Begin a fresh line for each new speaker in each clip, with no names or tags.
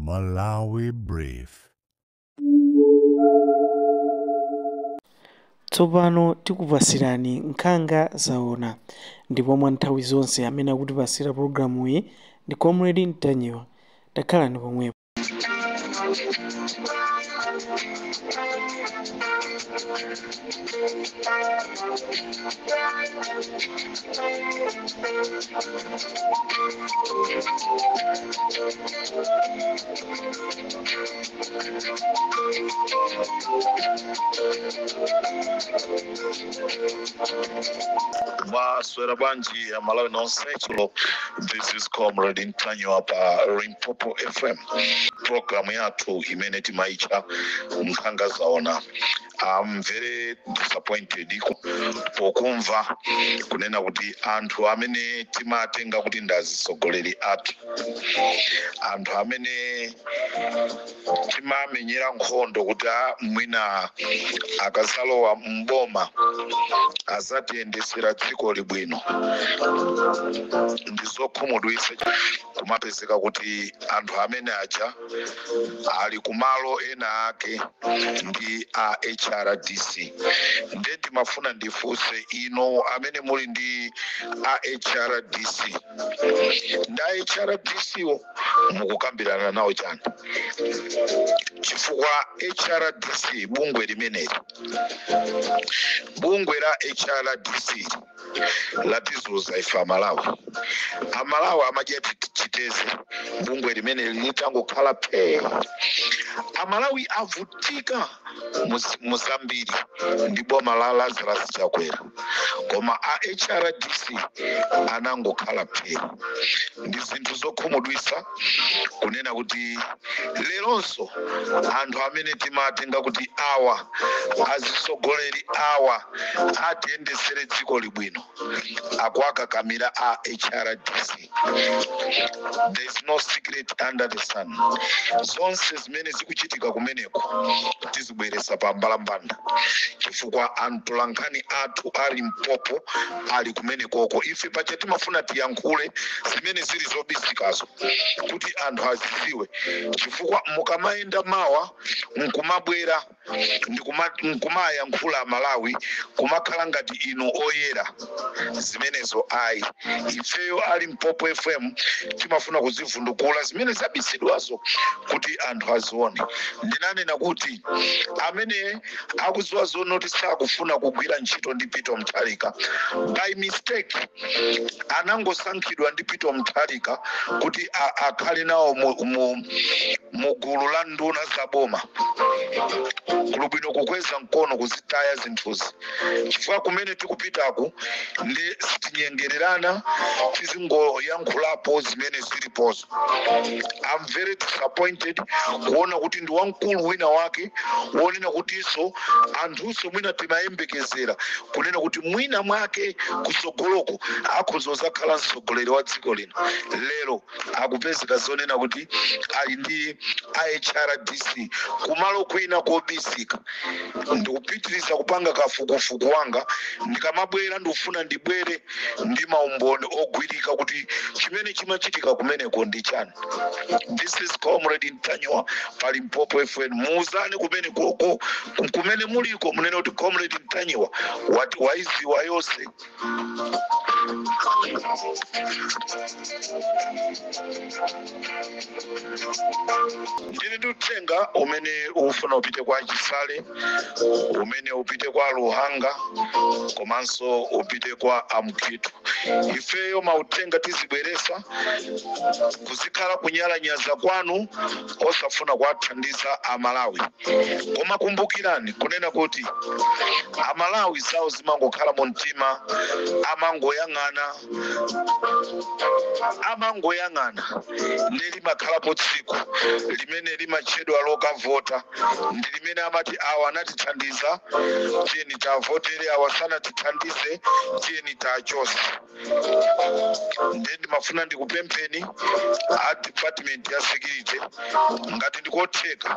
Malawi Brief.
Tsopano tikupasirani nkhanga zaona ndipo mwa nthawi zonse amene akutipasira pologalamu iyi ndi Comrade Mtanyiwa. Takhalani pomwepo.
Maswera banji ya Malawi nonsense. This is Comrade Mtanyiwa pa Limpopo FM. Programu yathu imene timaicha nkhanga zaona. I'm very disappointed pokumva kunena kuti anthu amene timatenga kuti ndazisogoleri athu, anthu amene timamenyera nkhondo kuti mwina akazalowa mboma azatiyendesera dziko libwino, ndizokhumudwitsa kumapezeka kuti anthu amene aja ali kumalo ena ake ndi a HRDC. Ndiye timafuna ndifunse ino amene muli ndi a HRDC, nda HRDC wo mukukambirana nawo chani? Chifukwa HRDC bungwe limeneli, bungwe la HRDC latizuza ife Amalawi. Amalawi amadya chiteze bungwe limeneli litangokhala pe. Amalawi avutika muzambiri ndi boma la Lazarus Chakwera, koma a HRDC anangokhala pe. Ndi zinthu zokhumudwitsa kunena kuti leronso anthu amene timatenga kuti awa azisogoleri awa atiyendesere dziko libwino akuakakamira a HRDC. There is no secret under the sun. Zonse zimene zikuchitika kumeneko tizibweresa pa mbalambanda chifukwa antolankhani athu ali Limpopo ali kumenekoko. Ife pacha timafuna tiyankhule zimene zili zobisikazo kuti anthu aziziwe, chifukwa mukamayenda mawa nkumabwera nkumayankhula Malawi kumakhala ngati inu oyera. Zimenezo ayi. Ifeyo ali Limpopo FM timafuna kuzivundukula zimene zabisidwazo kuti anthu azione. Ndinanena kuti amene akuziwa zonoti sakufuna kugwira ntchito ndi Peter Mutharika by mistake anangosankhidwa ndi Peter Mutharika kuti akhale nawo mu gulu la nduna za boma. Kulubwino kukweza mkono kuzitaya zinthuzi, chifukwa kumene tikupitaku ndi sitinyengererana tizingoyankhulapo zimene zilipozo. I'm very disappointed kuona kuti ndi wamkulu wina wake wonena kutiso anthuso mwina timayembekezera kunena kuti mwina mwake kusogoloko akuzozakhala msogoleri wa dziko lino. Lero akupezeka zonena kuti ali ndi HRDC kumalo kwina kobisika. Ndikupitiriza kupanga kafukufuku wanga, ndikamabwera ndifuna ndibwere ndi maumboni ogwirika kuti chimene chimachitika kumeneko ndi chani. This is Comrade Mtanyiwa pa Limpopo FM. Muuzane kumene koko kumene muliko munene kuti Comrade Mtanyiwa waiziwa yonse. Ndine ndikutenga umene ufuna upite kwa Chisale, umene upite kwa Luhanga, komanso upite kwa Amkhitu. Ifeyo mautenga tizibweresa kuzikhala kunyalanyaza kwanu osafuna kuwathandiza Amalawi. Koma kumbukirani kunena kuti Amalawi zawo zimangokhala mu mtima, amangoyang'ana ndi limakhalapo tsiku limene limachedwa lokavota, ndi limene amati kuti awa anatithandiza tiyeni tavotere, awa sanatithandize tiyeni tachose. Ndi mafuna ndikupempheni a department ya security ngati ndikotheka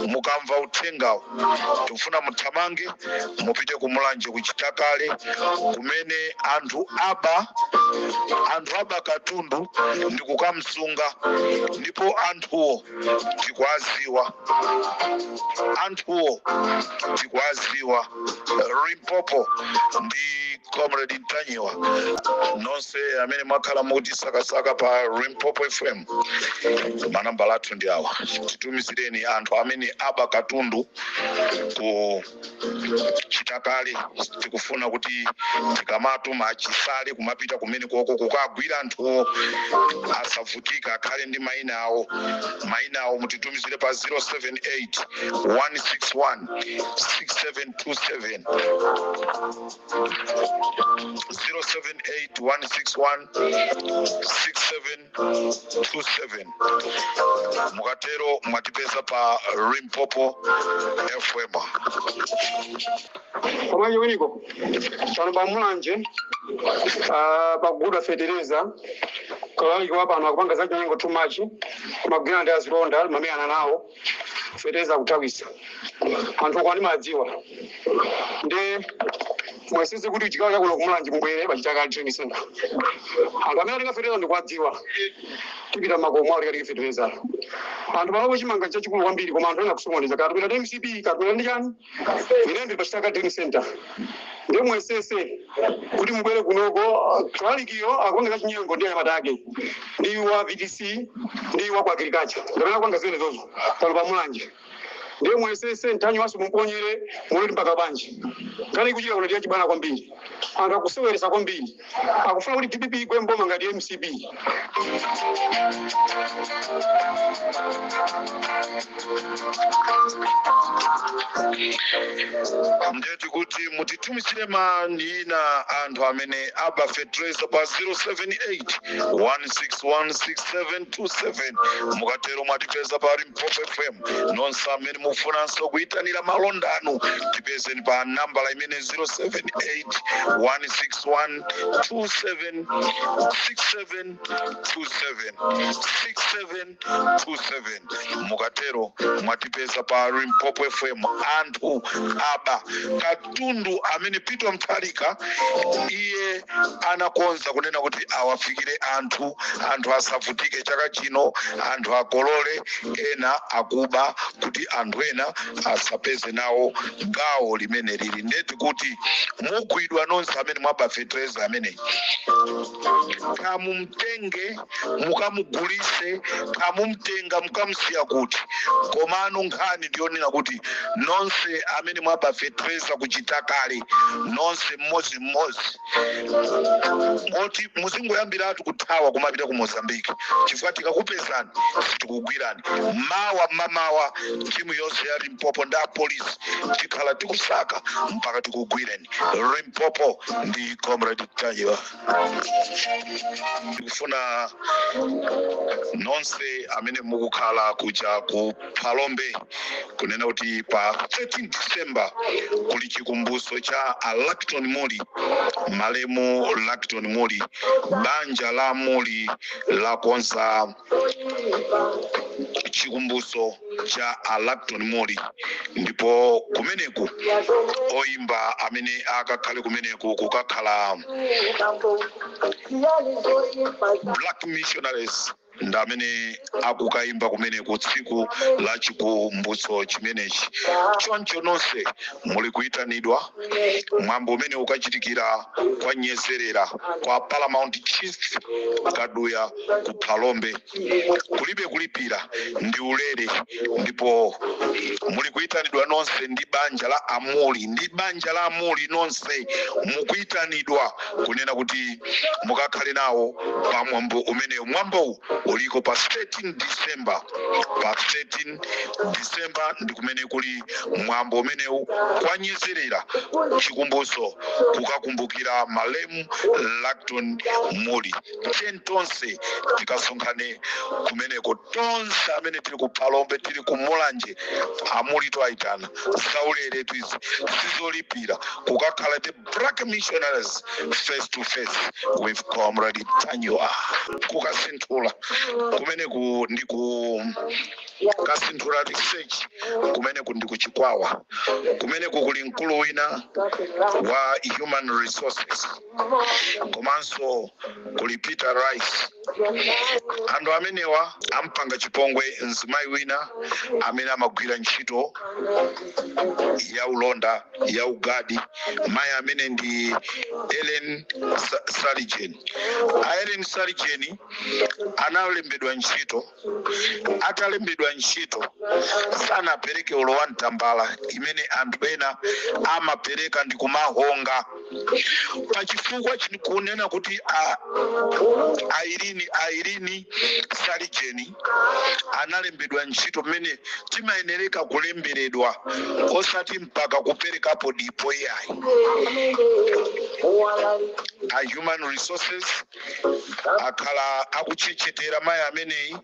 mukamva uthengawo tifuna muthamange mupite kumulanje kuchitakale kumene anthu aba katundu ndikukamsunga, ndipo anthuwo tikwaziwa Limpopo ndi Comrade Ntanyiwa nonse amene mwakhala muti sakasaka pa Limpopo FM. Manamba lathu ndi awa, titumizireni anthu amene aba katundu ku chitakale. Tikufuna kuti tikamatuma achisale kumapita kumene koko kukagwira anthuwo asavutika, akhale ndi mayina awo mutitumizire pa 078 161 6727 078 161 6727. Mukatero mwatipeza pa Limpopo FM.
Komanje winiko pano pamulanje paguda fetereza kalali kwa pano akupanga za nyengo too much kumagwira ndi azilonda mameyana nawo fetereza kutawisa anthu kwani madziwa ndi mwesisi kuti chikalo chakuno kumulanje mbwere pachitakali training center anthu amene alikafetereza ndikwadziwa tipita makomo alikafetereza anthu panopo chimanga chachikulu kwambiri koma anthu ena kusongoleza katupita MCP katupita ndi chani inembe pachitakali training center ndi mwesese kuti mbwere kunoko kalalikiyo akuoneka chinyengo ndi anyamata ake ndi wa VDC ndi wa kwa agriculture ndapena kwanga zene zozo pano pamulanje ndi mwesese Ntanyiwa waso mumponyere mulili mpaka banji ngani kuchika kuna ndiye chibana kwambiri anthu akuseweresa kwambiri akufuna kuti DPP igwe mboma ngati MCP.
Ndeti kuti mutitumizire manina anthu amene aba fetreza pa 078 1616727 mukatero mwatipeza pa Limpopo FM. Nonse amene mufunanso kuyitanira malondano tipezeni pa nambala imene 078 161 6727 mukatero mwatipeza pa Limpopo FM. Anthu aba katundu amene Peter Mtharika iye anakonza kunena kuti awafikire anthu asavutike chaka chino, anthu akolole ena akuba kuti anthu ena asapeze nawo gawo limene lili. Ndeti kuti mugwidwa nonse amene mwaba fetreza amene kamumtenge mukamugulise, kamumtenga mukamusiya kuti komano nkhani ndionena kuti nonse amene mwaba fetreza kuchitakale nonse mmozi moti muzingoyambiratu kuthawa kumapita ku Mozambique chifukwa tikakupezani sitikugwirani mamawa timu yonse ya Limpopo nda polisi tikhala tikusaka mpaka tikugwireni. Limpopo ndi Comrade Ntanyiwa. Tikufuna nonse amene mukukhala kuja ku Phalombe kunena kuti pa 13 December kuli chikumbuso cha Lacton Muli, malemu Lacton Muli, banja la Muli la konza chikumbuso cha Lacton Muli. Ndipo kumeneku oimba amene akakhale kumeneku kukakhala Black Missionaries ndamene akukaimba kumeneku tsiku la chikumbuso chimenechi. Choncho nonse muli kuyitanidwa mwambo umene ukachitikira kwa Nyezerera kwa Paramount Chief Kaduya ku Phalombe. Kulibe kulipira ndi ulere, ndipo muli kuyitanidwa nonse ndi banja la Amuli, nonse mukuyitanidwa kunena kuti mukakhale nawo pa mwambo umene. Mwambo uliko pa 13 December. Pa 13 December ndi kumene kuli mwambo umenewu kwa Nyezerera chikumbuso kukakumbukira malemu Lacton Muli. Tonse tikasonkhane kumeneko tonse amene tili ku Phalombe, tili ku Mulanje, amuli twaitana zaulere twizi sizolipira kukakhala the black missionaries face to face with Comrade Tanywa kukasinthula kumene ndiku kasinthula research kumene ndi kuchikwawa kumene kuli mkulu wina wa human resources komanso kuli Peter Rice anthu amenewa ampanga chipongwe mzimayi wina amene amagwira ntchito ya ulonda ya ugadi mayi amene ndi Ellen Sarigen. Ellen Sarigen analembedwa ntchito atalembedwa ntchito sanapereke ulowa mtambala imene anthu ena amapereka ndi kumahonga pachifukwa chikunena kuti Irene Sarigen analembedwa ntchito mmene timayenereka kulemberedwa osati mpaka kuperekapo dipo yayi. A human resources akhala akuchechetera mayi ameneyi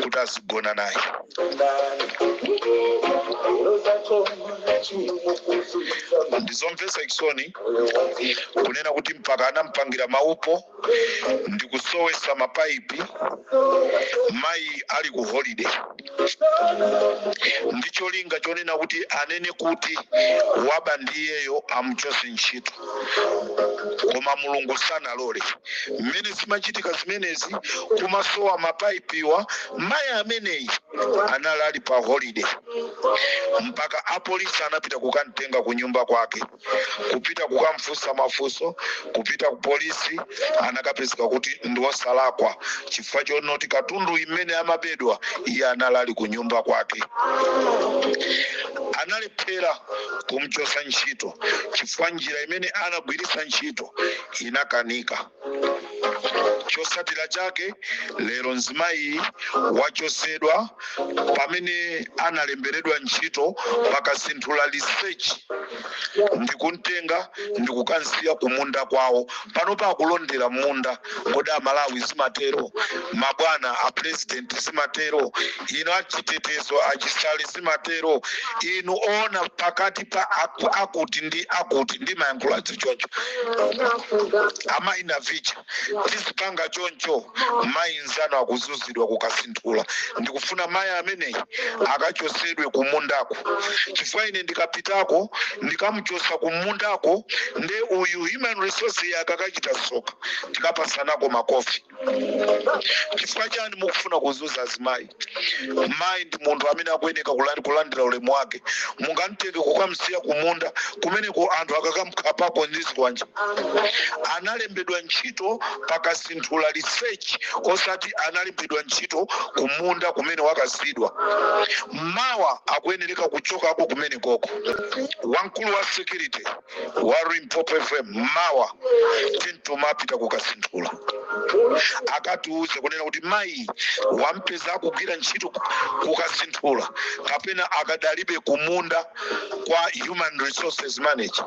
kuti azigona naye. Ndizomvesa chisoni kunena kuti mpaka anampangira maupo ndi kusowesa mapaipi mayi ali ku holiday. Ndicho linga chonena kuti anene kuti waba ndiyeyo amuchose ntchito koma mulungu sanalole. Mmene zimachitika zimenezi kumasowa mapaipiwa mayi ameneyi analali pa holiday mpaka apolisi anapita kukamtenga ku nyumba kwake kupita kukamfunsa mafunso kupita ku polisi anakapezeka kuti ndi wosalakwa chifukwa chonoti katundu imene amabedwa iye analali ku nyumba kwake. Analephera kumchosa ntchito chifukwa njira imene anagwirisa ntchito inakanika. Chosatira chake lero mzimayi wachosedwa pamene analemberedwa ntchito pakasinthula research ndikuntenga ndikukansiya kumunda kwawo pano pakulondera munda kodi Malawi zimatero mabwana a president zimatero ino achitetezo achisali zimatero ino ona pakati pa akuti ndi mayankhula choncho ama inavicha tisipanga choncho mayi nzano akuzuzidwa kukasinthula ndikufuna mayi ameneyi akachosedwe kumundako chifukwa ine ndikapitako ndikamuchosa kumundako nde uyu human resources akakachita soka tikapasanako makofi. Chifukwa chani mukufuna kuzuza azimayi? Mayi ndi munthu amene akuyeneka kulandira ulemu wake. Mungamtenge kukamsiya kumunda kumene ku anthu akakamkhapako ndizi kwanje. Analembedwa ntchito pakasinthula research osati analembedwa ntchito kumunda kumene wakasidwa. Mawa akuyenereka kuchokako kumene koko. Wankulu wa security wa Limpopo FM mawa tintomapita kukasinthula akatiuze kunena kuti mayi wampeza akugwira ntchito kukasinthula kapena akadalibe kumunda kwa human resources manager.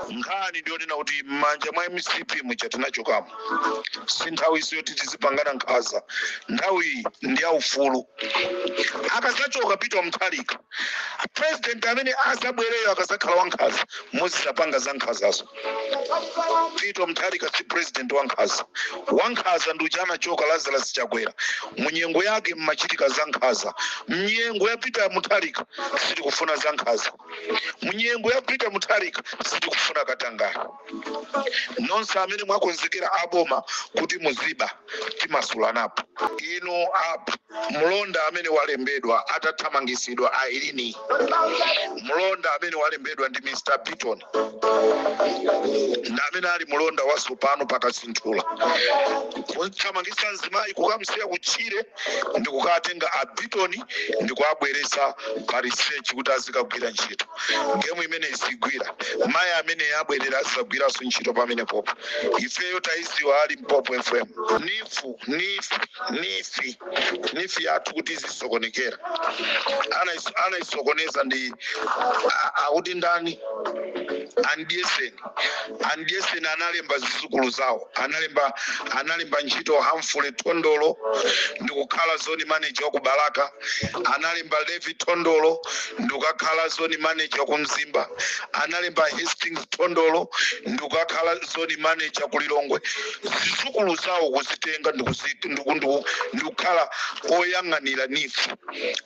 Nkhani ndionena kuti manja mwa MCP muchatinachokamo si nthawi isiyo tizipangana nkhaza. Nthawi ndi ya ufulu. Akasachoka Peter Mutharika president amene azabwereyo akasakhala wankhaza muzisapanga za nkhazazo. Peter Mutharika si president wankhaza. Wankhaza ndi uchana choka Lazarus Chakwera munyengo yake mmachitika za nkhaza. Mnyengo ya Peter Mutharika siti kufuna za nkhaza. Munyengo ya Peter Mutharika siti kufuna katangara. Nonse amene mwakonzekera aboma kuti muziba timasulanapo. Ino mlonda amene walembedwa atathamangisidwa Irene. Mlonda amene walembedwa ndi Mr. Piton. Na amene ali mlonda wasopano pakasinthula. Kuthamangisa nzimayi kukamsiya kuchire ndi kukatenga a Piton ndi kuabweresa pa research kuti azikagwira ntchito. gemu imene isigwira mayi amene yabwerera azagwiranso ntchito pamene popo ifeyo taiziwa ali Mpopo FM nifi yathu kuti izisokonekera anaisokoneza ndi akuti ndani Andieseni analemba zizukulu zawo analemba ntchito Humphrey Tondolo ndikukhala zone manager wa ku Balaka, analemba Levi Tondolo ndikukhala zone manager ku Mzimba, analemba Hastings Tondolo ndikukhala zone manager ku Lilongwe. Zizukulu zawo kuzitenga ndikukhala oyang'anira nifi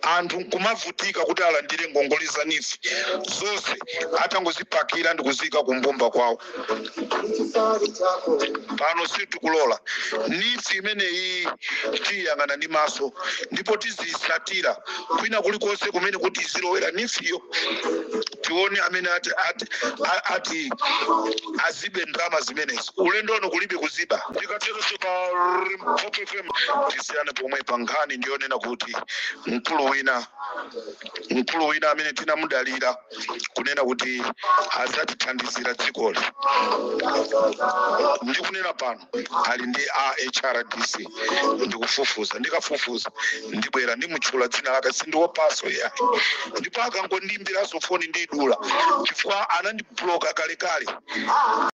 anthu nkumavutika kuti alandire ngongole za nifi zonse atangozipakira ndikuzika kumbumba kwawo. Pano situkulola nifi imene iyi tiyang'ana ndi maso ndipo tizisatira kwina kulikonse kumene kuti izilowera nifiyo tione amene ati azibe ndrama zimenezi. Ulendo ono kulibe kuziba ndikateronso pa Mpopo FM tisiyane pomwe pa nkhani ndiyonena kuti mkulu wina amene tinamudalira kunena kuti azatithandizira dzikoli ndikunena pano ali ndi HRDC ndikufufuza ndikafufuza ndibwera ndimutchula dzina lake sindiwopaso yayi ndipo akangondimbiraso foni ndidula chifukwa anandibloka kalekale.